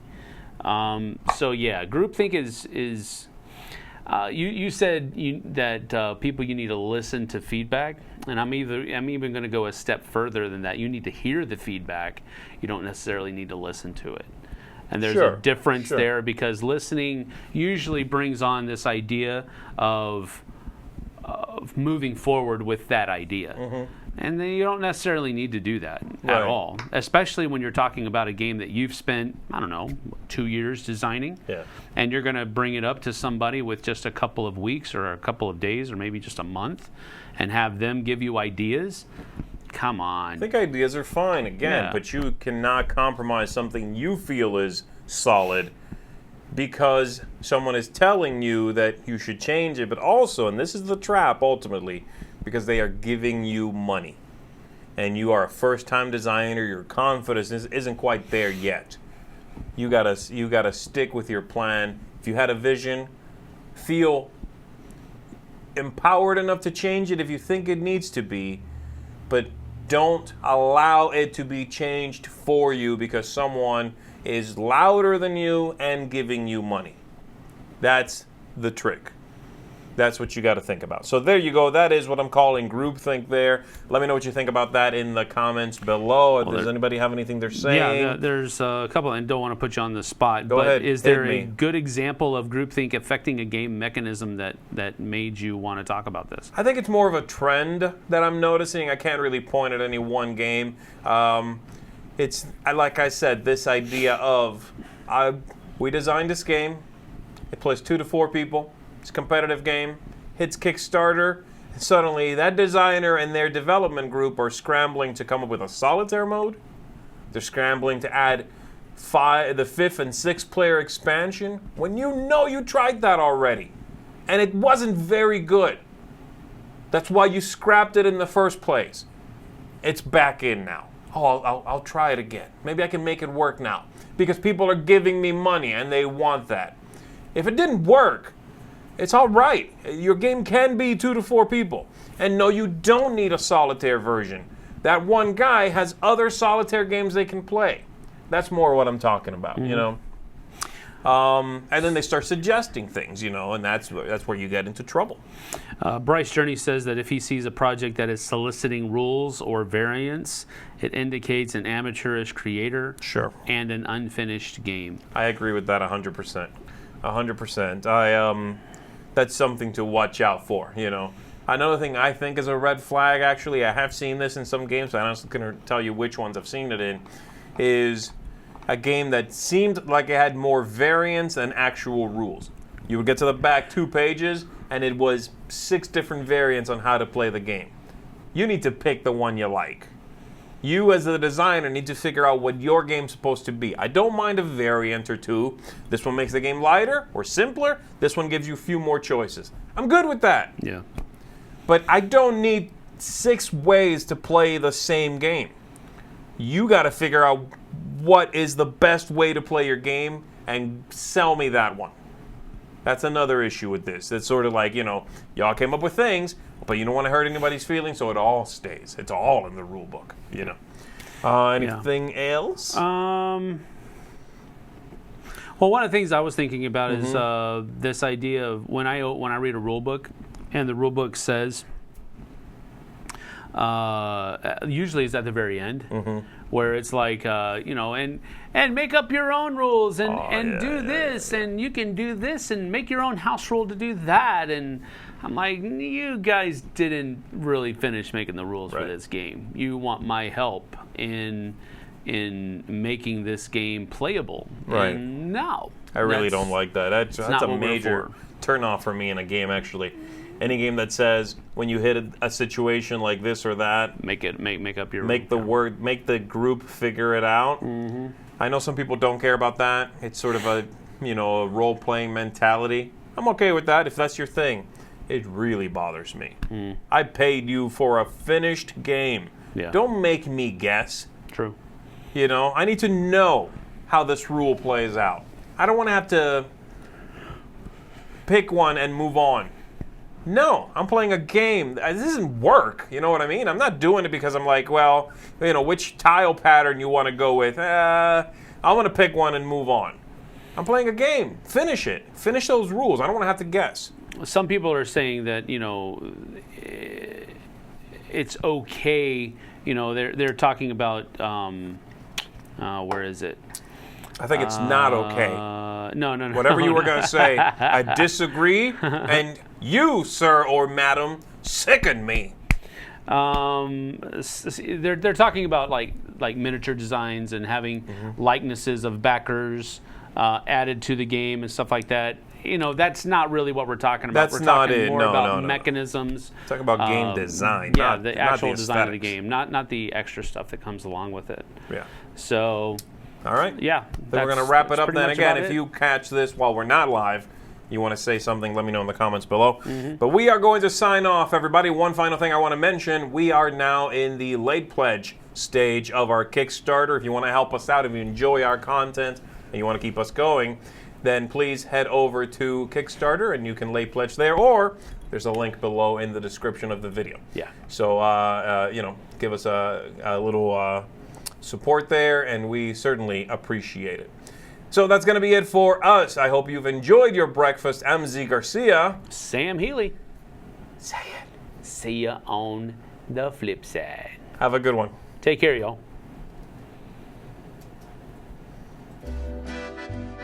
So yeah, groupthink is You said that people, you need to listen to feedback, and I'm even going to go a step further than that. You need to hear the feedback. You don't necessarily need to listen to it. And there's a difference there, because listening usually brings on this idea of moving forward with that idea. And then you don't necessarily need to do that at all, especially when you're talking about a game that you've spent, I don't know, 2 years designing. Yeah. And you're going to bring it up to somebody with just a couple of weeks or a couple of days or maybe just a month and have them give you ideas. Come on. I think ideas are fine, again, but you cannot compromise something you feel is solid because someone is telling you that you should change it, but also, and this is the trap ultimately, because they are giving you money. And you are a first-time designer, your confidence isn't quite there yet. You gotta stick with your plan. If you had a vision, feel empowered enough to change it if you think it needs to be, but don't allow it to be changed for you because someone is louder than you and giving you money. That's the trick. That's what you got to think about. So there you go. That is what I'm calling groupthink there. Let me know what you think about that in the comments below. Does anybody have anything they're saying? Yeah, there's a couple, and don't want to put you on the spot. Go ahead, Is there hit a me. good example of groupthink affecting a game mechanism that made you want to talk about this? I think it's more of a trend that I'm noticing. I can't really point at any one game. It's like I said, this idea of we designed this game. It plays 2 to 4 people. It's a competitive game. Hits Kickstarter. And suddenly, that designer and their development group are scrambling to come up with a solitaire mode. They're scrambling to add the 5th and 6th player expansion when you know you tried that already, and it wasn't very good. That's why you scrapped it in the first place. It's back in now. Oh, I'll try it again. Maybe I can make it work now because people are giving me money and they want that. If it didn't work, it's all right. Your game can be 2 to 4 people. And no, you don't need a solitaire version. That one guy has other solitaire games they can play. That's more what I'm talking about, you know. And then they start suggesting things, you know, and that's where you get into trouble. Bryce Journey says that if he sees a project that is soliciting rules or variants, it indicates an amateurish creator and an unfinished game. I agree with that 100%. 100%. That's something to watch out for, you know. Another thing I think is a red flag, actually, I have seen this in some games, but I'm not going to tell you which ones I've seen it in, is a game that seemed like it had more variants than actual rules. You would get to the back 2 pages, and it was 6 different variants on how to play the game. You need to pick the one you like. You, as the designer, need to figure out what your game's supposed to be. I don't mind a variant or 2. This one makes the game lighter or simpler. This one gives you a few more choices. I'm good with that. Yeah. But I don't need 6 ways to play the same game. You got to figure out what is the best way to play your game and sell me that one. That's another issue with this. It's sort of like, you know, y'all came up with things, but you don't want to hurt anybody's feelings, so it all stays. It's all in the rule book, you know. Anything else? Well, one of the things I was thinking about is this idea of when I read a rule book, and the rule book says, usually it's at the very end, where it's like, you know, and make up your own rules and do this, and you can do this and make your own house rule to do that. And I'm like, you guys didn't really finish making the rules for this game. You want my help in making this game playable. Right. And no. I really don't like that. That's a major turnoff for me in a game, actually. Any game that says when you hit a situation like this or that, make up your make the group figure it out. I know some people don't care about that. It's sort of a role playing mentality. I'm okay with that if that's your thing. It really bothers me. I paid you for a finished game. Yeah. Don't make me guess. True. You know, I need to know how this rule plays out. I don't want to have to pick one and move on. No, I'm playing a game. This isn't work. You know what I mean? I'm not doing it because I'm like, well, you know, which tile pattern you want to go with. I want to pick one and move on. I'm playing a game. Finish it. Finish those rules. I don't want to have to guess. Some people are saying that, it's okay. They're talking about, where is it? I think it's not okay. No. Whatever you were going to say, I disagree, and you, sir or madam, sicken me. They're talking about like miniature designs and having likenesses of backers added to the game and stuff like that. That's not really what we're talking about. That's we're not talking it. more No, about no. mechanisms. Talking about game design. Yeah, not, the not actual the design of the aesthetics. game, not the extra stuff that comes along with it. Yeah. So. All right. Yeah. Then we're going to wrap it up then. Again, if you catch this while we're not live, you want to say something, let me know in the comments below. But we are going to sign off, everybody. One final thing I want to mention. We are now in the late pledge stage of our Kickstarter. If you want to help us out, if you enjoy our content and you want to keep us going, then please head over to Kickstarter and you can late pledge there, or there's a link below in the description of the video. Yeah. So, give us a little support there, and we certainly appreciate it. So that's going to be it for us. I hope you've enjoyed your breakfast. I'm Zee Garcia. Sam Healy. See ya on the flip side. Have a good one. Take care, y'all.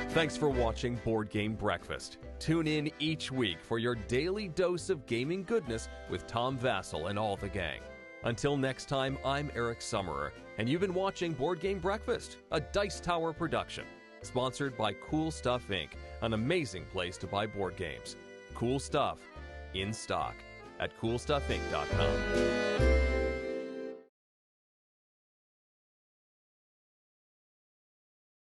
Thanks for watching Board Game Breakfast. Tune in each week for your daily dose of gaming goodness with Tom Vassell and all the gang. Until next time, I'm Eric Summerer, and you've been watching Board Game Breakfast, a Dice Tower production. Sponsored by Cool Stuff Inc., an amazing place to buy board games. Cool stuff, in stock, at coolstuffinc.com.